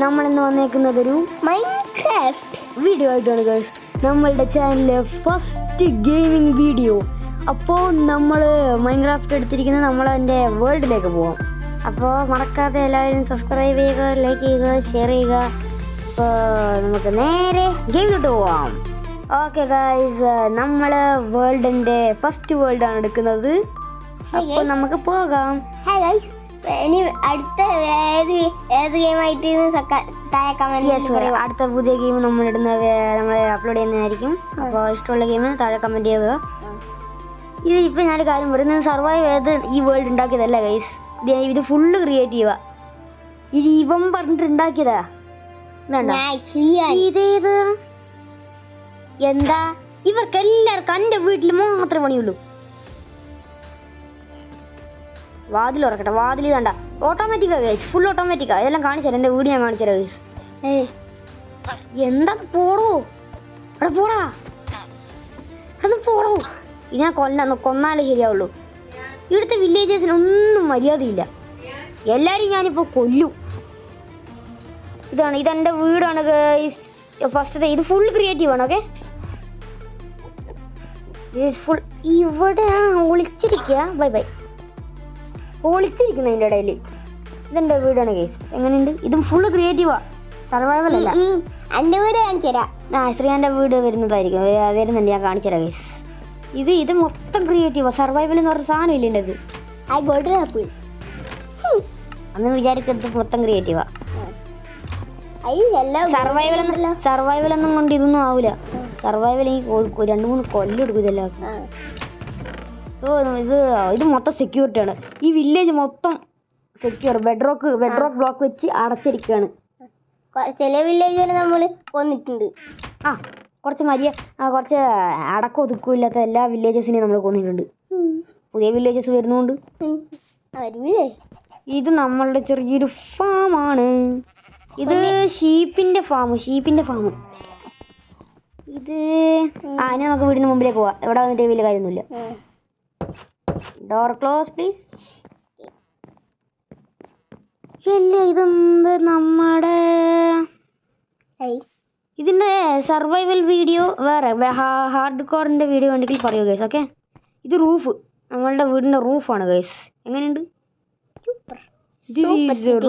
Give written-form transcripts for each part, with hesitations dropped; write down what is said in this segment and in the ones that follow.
നമ്മളിന്ന് വന്നേക്കുന്നതൊരു Minecraft video ആയിട്ടാണ് guys. നമ്മളുടെ ചാനലിലെ ഫസ്റ്റ് ഗെയിമിംഗ് വീഡിയോ. അപ്പോൾ നമ്മൾ മൈൻക്രാഫ്റ്റ് എടുത്തിരിക്കുന്നത് നമ്മളതിൻ്റെ വേൾഡിലേക്ക് പോവാം. അപ്പോൾ മറക്കാതെ എല്ലാവരും സബ്സ്ക്രൈബ് ചെയ്യുക, ലൈക്ക് ചെയ്യുക, ഷെയർ ചെയ്യുക. അപ്പോൾ നമുക്ക് നേരെ ഗെയിമിലോട്ട് പോവാം. ഓക്കെ ഗൈസ്, നമ്മൾ വേൾഡിൻ്റെ ഫസ്റ്റ് വേൾഡാണ് എടുക്കുന്നത്. അപ്പോൾ നമുക്ക് പോകാം. ഹായ് ഗൈസ്, ഇനി അടുത്ത ഏത് ഗെയിമായിട്ട് അടുത്ത പുതിയ ഗെയിം നമ്മൾ അപ്ലോഡ് ചെയ്യുന്നതായിരിക്കും. അപ്പോൾ ഇഷ്ടമുള്ള ഗെയിം താഴെ കമൻറ്റ് ചെയ്യുക. ഇത് ഇപ്പം ഞാനൊരു കാര്യം പറയുന്നത്, സർവൈവ് ചെയ്ത് ഈ വേൾഡ് ഉണ്ടാക്കിയതല്ല ഗൈസ്. ഇത് ഫുള്ള് ക്രിയേറ്റീവാ. ഇത് ഇവൻ പറഞ്ഞിട്ട് ഉണ്ടാക്കിയതാ. ഇതേത് എന്താ ഇവർക്ക് എല്ലാവർക്കും എൻ്റെ വീട്ടിൽ മാത്രമേ പണിയുള്ളൂ. വാതിൽ ഉറക്കട്ടെ. വാതിൽ ഇതണ്ട ഓട്ടോമാറ്റിക്കാ ഗൈസ്, ഫുൾ ഓട്ടോമാറ്റിക്കാ. ഇതെല്ലാം കാണിച്ചാൽ എൻ്റെ വീട് ഞാൻ കാണിച്ചാലോ ഗൈസ്. എന്താ പോടോ, അവിടെ പോടാ, അത് പോടോ. ഞാൻ കൊന്നാലേ ശരിയാവുള്ളൂ. ഇവിടുത്തെ വില്ലേജസിനൊന്നും മര്യാദയില്ല. എല്ലാവരും ഞാനിപ്പോൾ കൊല്ലും. ഇതെൻ്റെ വീടാണ് ഗൈസ്. ഫസ്റ്റത്തെ ഇത് ഫുൾ ക്രിയേറ്റീവാണ്. ഓക്കെ, ഫുൾ ഇവിടെ ഒളിച്ചിരിക്കുക. Bye bye. ഒളിച്ചിരിക്കുന്ന അതിൻ്റെ ഇടയിൽ. ഇതെൻ്റെ വീടാണ് ഗൈസ്. എങ്ങനെയുണ്ട്? ഇതും ഫുള്ള് ക്രിയേറ്റീവാ, സർവൈവൽ അല്ല. എൻ്റെ വീട് കാണിച്ചു തരാം. ശ്രീയാൻ്റെ വീട് വരുന്നുണ്ട്, ഞാൻ കാണിച്ചു തരാം ഗൈസ്. ഇത് മൊത്തം ക്രിയേറ്റീവാ. സർവൈവൽ എന്ന് പറഞ്ഞ സാധനം ഇല്ല എൻ്റെ. അന്ന് വിചാരിക്കുന്നത് മൊത്തം ക്രിയേറ്റീവാ. സർവൈവൽ ഒന്നും കൊണ്ട് ഇതൊന്നും ആവില്ല. സർവൈവൽ ഈ 2-3 കൊല്ലം എടുക്കും ഇതെല്ലാം. ഇത് മൊത്തം സെക്യൂരിറ്റി ആണ്. ഈ വില്ലേജ് മൊത്തം സെക്യൂർ. ബെഡ്റോക്ക് ബ്ലോക്ക് വെച്ച് അടച്ചിരിക്കുകയാണ്. ചില വില്ലേജിൽ നമ്മൾ കൊന്നിട്ടുണ്ട്. കുറച്ച് അടക്കം ഒതുക്കില്ലാത്ത എല്ലാ വില്ലേജസിനെയും നമ്മൾ കൊന്നിട്ടുണ്ട്. പുതിയ വില്ലേജസ് വരുന്നതുകൊണ്ട്. ഇത് നമ്മളുടെ ചെറിയൊരു ഫാമാണ്. ഇത് ഷീപ്പിന്റെ ഫാം. ഇത് ഇനി നമുക്ക് വീടിന് മുമ്പിലേക്ക് പോവാം. എവിടെ വന്നിട്ട് വലിയ കാര്യമൊന്നുമില്ല. Door close please. ഇതെന്ത് നമ്മുടെ ഇതിൻ്റെ സർവൈവൽ വീഡിയോ വേറെ, ഹാർഡ് കോറിൻ്റെ വീഡിയോ ഉണ്ടെങ്കിൽ പറയൂ ഗൈസ്. ഓക്കെ, ഇത് റൂഫ്, നമ്മളുടെ വീടിൻ്റെ റൂഫാണ് ഗൈസ്. എങ്ങനെയുണ്ട്?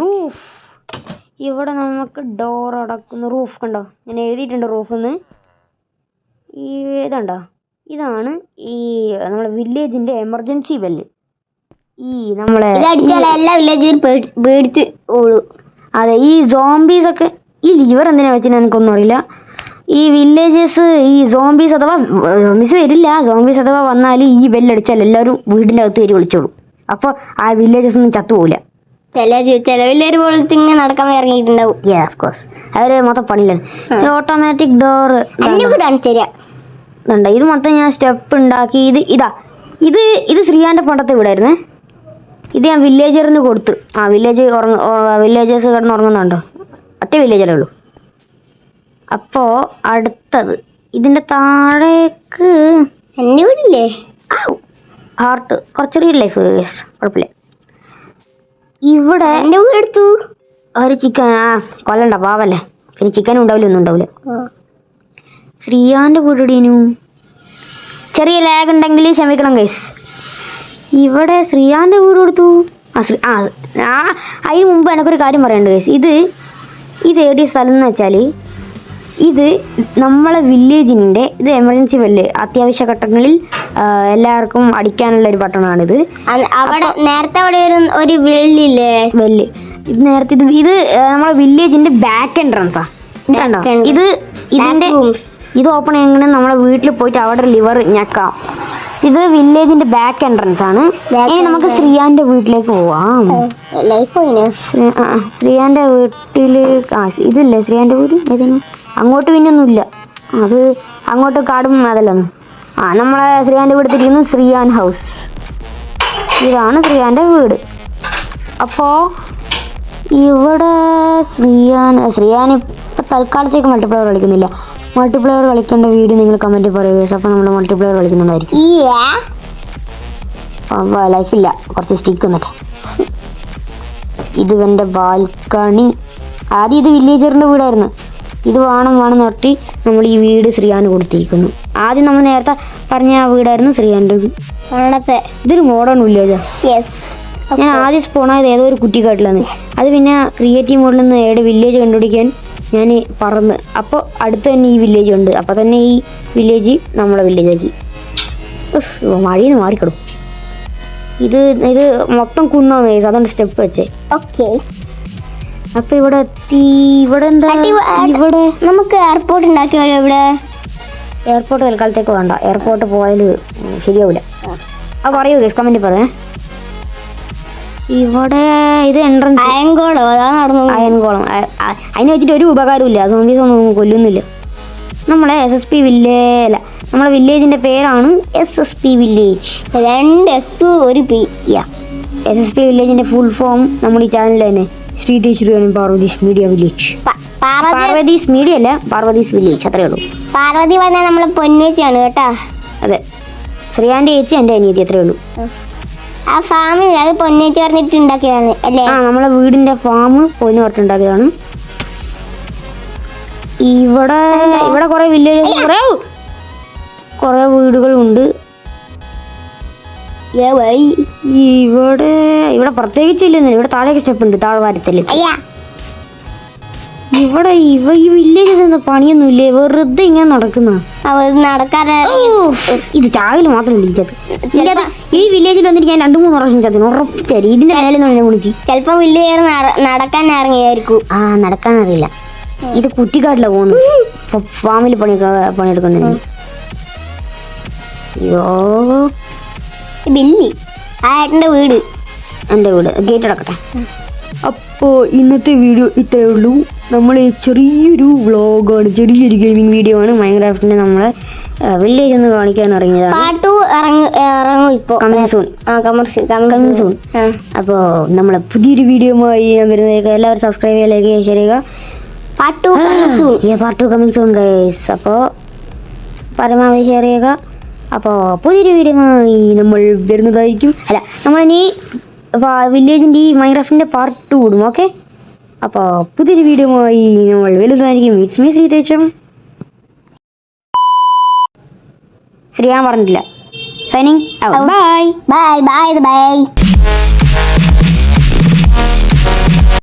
റൂഫ്. ഇവിടെ നമുക്ക് ഡോർ അടക്കുന്ന റൂഫ് കണ്ടോ, ഞാൻ എഴുതിയിട്ടുണ്ട് റൂഫെന്ന്. ഈ ഇതുണ്ടോ, ഇതാണ് ഈ നമ്മളെ വില്ലേജിൻ്റെ എമർജൻസി ബെല്ല്. ഈ നമ്മളെ എല്ലാ വില്ലേജിലും പേടിച്ച് ഓടും. അതെ, ഈ സോംബീസ് ഒക്കെ ഈ ലിവർ എന്തിനാ വെച്ചാൽ എനിക്കൊന്നും അറിയില്ല. ഈ വില്ലേജസ് ഈ സോംബീസ് വരില്ല. സോംബീസ് അഥവാ വന്നാൽ ഈ ബെല്ലടിച്ചാൽ എല്ലാവരും വീടിൻ്റെ അകത്ത് കയറി വിളിച്ചോളൂ. അപ്പോൾ ആ വില്ലേജസ് ഒന്നും ചത്തുപോകില്ല. ചില വില്ലേജ് പോലത്തെ ഇങ്ങനെ നടക്കാൻ ഇറങ്ങിയിട്ടുണ്ടാവും. ഓഫ് കോഴ്സ്, അവർ മൊത്തം പണിയില്ല. ഓട്ടോമാറ്റിക് ഡോർ ഇതുണ്ട്. ഇത് മൊത്തം ഞാൻ സ്റ്റെപ്പ് ഉണ്ടാക്കി. ഇത് ശ്രീയാൻ്റെ പണ്ടത്തെ വീടായിരുന്നേ. ഇത് ഞാൻ വില്ലേജറിന് കൊടുത്ത്. വില്ലേജേഴ്സ് കിടന്ന് ഉറങ്ങുന്നുണ്ടോ? ഒറ്റ വില്ലേജറേ ഉള്ളൂ. അപ്പോൾ അടുത്തത് ഇതിൻ്റെ താഴേക്ക് എൻ്റെ വീടില്ലേ, ഹാർട്ട്, കുറച്ച് റിയൽ ലൈഫ് കുഴപ്പമില്ല. ഇവിടെ എൻ്റെ വീടെടുത്തു ഒരു ചിക്കൻ. കൊല്ലണ്ട, പാവല്ലേ. പിന്നെ ചിക്കനും ഉണ്ടാവില്ല, ഒന്നും ഉണ്ടാവില്ല. ശ്രീയാൻ്റെ വീടിനു ചെറിയ ലാഗ് ഉണ്ടെങ്കിൽ ക്ഷമിക്കണം ഗൈസ്. ഇവിടെ ശ്രീയാൻ്റെ വീട് കൊടുത്തു. അതിന് മുമ്പ് എനിക്കൊരു കാര്യം പറയണ്ട ഗൈസ്. ഇത് ഏടിയ സ്ഥലം എന്ന് വെച്ചാൽ ഇത് നമ്മളെ വില്ലേജിൻ്റെ ഇത് എമർജൻസി ബെല്ല്, അത്യാവശ്യ ഘട്ടങ്ങളിൽ എല്ലാവർക്കും അടിക്കാനുള്ള ഒരു ബട്ടണാണിത്. നേരത്തെ അവിടെ ഒരു വെല്ലില്ലേ, ഇത് നേരത്തെ ഇത് നമ്മളെ വില്ലേജിൻ്റെ ബാക്ക് എൻട്രൻസാ. ഇത് ഓപ്പൺ ചെയ്യണമെങ്കിൽ നമ്മളെ വീട്ടിൽ പോയിട്ട് അവിടെ ലിവർ ഞെക്കാം. ഇത് വില്ലേജിന്റെ ബാക്ക് എൻട്രൻസ് ആണ്. ഇനി നമുക്ക് ശ്രീയാന്റെ വീട്ടിലേക്ക് പോവാം. ശ്രീയാന്റെ വീട്ടില് ഇതില്ലേ, ശ്രീയാന്റെ വീട് ഏതെങ്കിലും അങ്ങോട്ട് പിന്നൊന്നുമില്ല. അത് അങ്ങോട്ട് കാടും അതല്ലൊന്നും. നമ്മളെ ശ്രീയാന്റെ വീട് തിരിക്കുന്നു ശ്രീയാൻ ഹൗസ്. ഇതാണ് ശ്രീയാന്റെ വീട്. അപ്പോൾ ഇവിടെ ശ്രീയാൻ ഇപ്പം തൽക്കാലത്തേക്ക് മൾട്ടിപ്ലെയർ കളിക്കുന്നില്ല. മൾട്ടിപ്ലെയർ കളിക്കേണ്ട വീഡിയോ നിങ്ങൾ കമൻറ്റിൽ പറയുക. അപ്പോൾ നമ്മൾ മൾട്ടിപ്ലെയർ കളിക്കുന്നുണ്ടായിരിക്കും. ലൈഫില്ല, കുറച്ച് സ്റ്റിക്ക് വന്നിട്ട്. ഇത് എൻ്റെ ബാൽക്കണി. ആദ്യം ഇത് വില്ലേജറിൻ്റെ വീടായിരുന്നു. ഇത് വേണം നിർത്തി നമ്മൾ ഈ വീട് ശ്രീയാന് കൊടുത്തിരിക്കുന്നു. ആദ്യം നമ്മൾ നേരത്തെ പറഞ്ഞ ആ വീടായിരുന്നു ശ്രീയാൻ്റെ. ഇതൊരു മോഡേൺ വില്ലേജാ. ഞാൻ ആദ്യം സ്പോണായത് ഏതോ ഒരു കുറ്റിക്കാട്ടിലാണ്. അത് പിന്നെ ക്രിയേറ്റീവ് മോഡിൽ നിന്ന് ഏടെ വില്ലേജ് കണ്ടുപിടിക്കാൻ ഞാൻ പറന്ന്, അപ്പോൾ അടുത്ത് തന്നെ ഈ വില്ലേജ് ഉണ്ട്. അപ്പോൾ തന്നെ ഈ വില്ലേജ് നമ്മളെ വില്ലേജാക്കി. മഴയിൽ നിന്ന് മാറിക്കിടും. ഇത് മൊത്തം കുന്നാണ്, അതുകൊണ്ട് സ്റ്റെപ്പ് വെച്ചേ. ഓക്കെ, അപ്പൊ ഇവിടെ എത്തി. ഇവിടെ എന്താ, ഇവിടെ നമുക്ക് എയർപോർട്ട് ഉണ്ടാക്കിയാലോ? ഇവിടെ എയർപോർട്ട് തൽക്കാലത്തേക്ക് വേണ്ട. എയർപോർട്ട് പോയാൽ ശരിയാവില്ല. അത് പറയൂ, കമന്റ് പറയാം. ഇവിടെ ഇത് എൻട്രൻസ്. അയൻകോളം, അതാ നടന്നു. അയൻകോളം അതിനെ വെച്ചിട്ട് ഒരു ഉപകാരമില്ല. സോംബീസ് ഒന്നും കൊല്ലുന്നില്ല. നമ്മളെ SSP വില്ലേജ്, നമ്മളെ വില്ലേജിന്റെ പേരാണ് SSP village. 2 S 1 P. SSP വില്ലേജിന്റെ ഫുൾ ഫോം നമ്മൾ ഈ ചാനലിൽ തന്നെ Sree Parvathy's media village. Parvathy's media അല്ല, പാർവതീസ് വില്ലേജ്, അത്രേ ഉള്ളൂ. പാർവതി പറഞ്ഞാൽ നമ്മളെ പൊന്നേച്ചിയാണ് കേട്ടാ. അതെ, ശ്രീയാന്റെ ചേച്ചി എൻ്റെ അനിയത്തി, അത്രേ ഉള്ളൂ. ആ ഫാമിൽ അത് പൊന്നേച്ചി പറഞ്ഞിട്ട് ഉണ്ടാക്കിയതാണ് അല്ലേ? ആ, നമ്മളെ വീടിന്റെ ഫാം പൊന്നു പറഞ്ഞിട്ടുണ്ടാക്കിയതാണ്. ഇവിടെ കുറെ വില്ലേജസ്, കുറെ വീടുകളുണ്ട്. ഇവിടെ പ്രത്യേകിച്ചില്ലെന്ന്, ഇവിടെ താഴേക്ക് സ്റ്റെപ്പ് ഉണ്ട്, താഴ്വാരത്തില്. ഇവിടെ ഈ വില്ലേജ് പണിയൊന്നും ഇല്ലേ, വെറുതെ ഇങ്ങനെ നടക്കുന്ന നടക്കാതെ. ഇത് ചാകല് മാത്രം ഈ വില്ലേജിൽ വന്നിട്ട് ഞാൻ 2-3 പ്രാവശ്യം ചത്തിന് ഉറപ്പിച്ചായിരുന്നു. ഇതിന്റെ മേലെ ഞാൻ വിളിച്ചു. ചിലപ്പോ വില്ലേജ് നടക്കാൻ ഇറങ്ങിയായിരിക്കും. നടക്കാനറിയില്ല. ഇത് കുറ്റിക്കാട്ടില പോകുന്നു, ഫാമിൽ പണിയെടുക്കുന്നു. അയ്യോ, ബില്ലി ആ ഏട്ടൻ്റെ വീട്, എൻ്റെ വീട്. ഗേറ്റ് അടക്കട്ടെ. അപ്പോൾ ഇന്നത്തെ വീഡിയോ ഇത്രയേ ഉള്ളൂ. നമ്മൾ ചെറിയൊരു വ്ളോഗാണ്, ചെറിയൊരു ഗെയിമിംഗ് വീഡിയോ ആണ്. മൈൻക്രാഫ്റ്റിൻ്റെ നമ്മളെ വില്ലേജ് ഒന്ന് കാണിക്കാൻ ഇറങ്ങിയതാണ്. പാർട്ട് 2 ഇറങ്ങും ഇപ്പോൾ, കമ്മിങ് സൂൺ. അപ്പോൾ നമ്മളെ പുതിയൊരു വീഡിയോയുമായി ഞാൻ വരുന്നതായിരിക്കും. എല്ലാവരും സബ്സ്ക്രൈബ് ചെയ്യുക, ലൈക്ക് ചെയ്യുക, ഷെയർ ചെയ്യുക. Part 2 coming soon guys. അപ്പോൾ പരമാവധി ഷെയർ ചെയ്യുക. അപ്പോൾ പുതിയൊരു വീഡിയോയുമായി നമ്മൾ വരുന്നതായിരിക്കും. അല്ല, നമ്മളിനി വില്ലേജിൻ്റെ ഈ മൈൻക്രാഫ്റ്റിൻ്റെ പാർട്ട് 2 ഇടും. ഓക്കെ, അപ്പോൾ പുതിയൊരു വീഡിയോയുമായി നമ്മൾ വരുന്നതായിരിക്കും. It's me ശ്രീതേജം. ശ്രീയാൻ പറഞ്ഞിട്ടില്ല. Signing out. ബൈ.